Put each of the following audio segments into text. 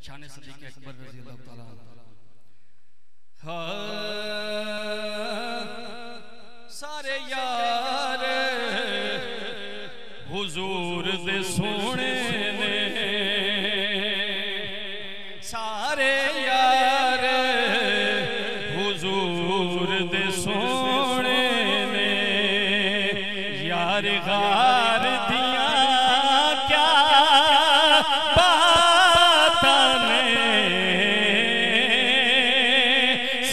शान सदीक़ अकबर रज़ी अल्लाह ताला सारे यार हुजूर दे सोने ने सारे यार हुजूर दे सोने ने यार गार दिया क्या बात ने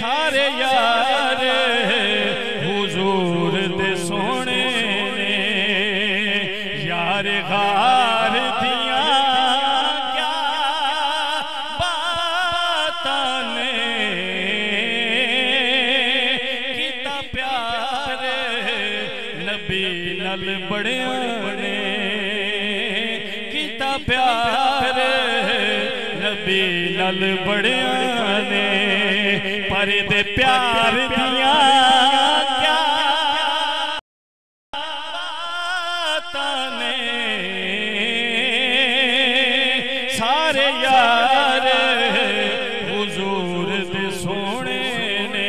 सारे यार हुजूर दे सोने ने यार गार दिया क्या बात ने किता प्यार नबी नल बड़िया ने किता प्यार नबी नल बड़िया ने पर दे प्यार दिया क्या बात ने सारे यार हुजूर दे सोने ने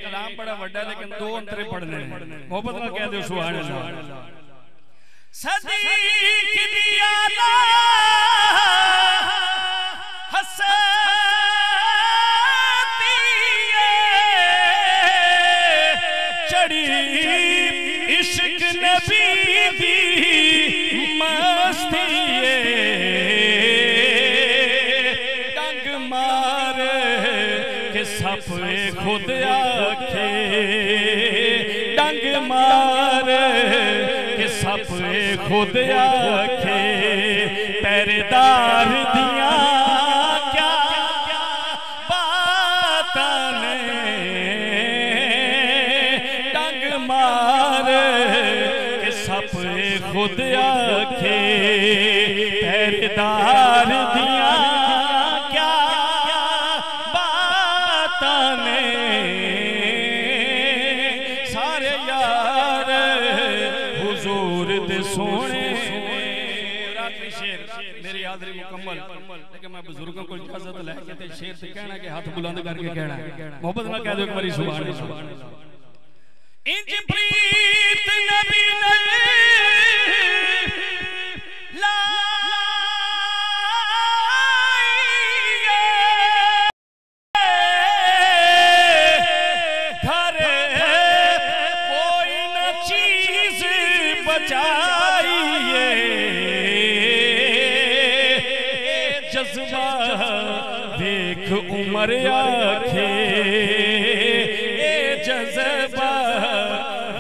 कलाम बड़ा वड्डा लेकिन दो अंतरे पढ़ने मोहब्बत नाल कह दो सुभान अल्लाह सदीक़ दिया ला हसती चढ़ी इश्क नबी दी मस्ती डंग मार के सप खुद आखे डंग मार के सप खुद आखे पहरेदार दिया क्या बात ने डंग मार के सप खुद आखे पहरेदार दिया क्या बात ने सारे यार हुजूर दे सोने शेर मेरी हाज़री मुकम्मल लेकिन मैं बुजुर्गों को इजाजत लेके ते शेर से कहना कि हाथ बुलंद करके कहना मोहब्बत ना कह दो एक बारी सुभान अल्लाह इंज प्रीत नबी ने घरे कोई न चीज बचाइए जज्बा देख उमर आखे ए जज्बा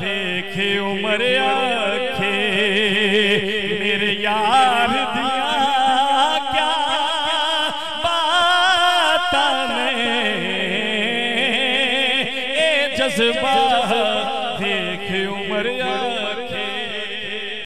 देख उमर आखे मेरे यार दिया क्या बात ने ए जज्बा देख उमर आखे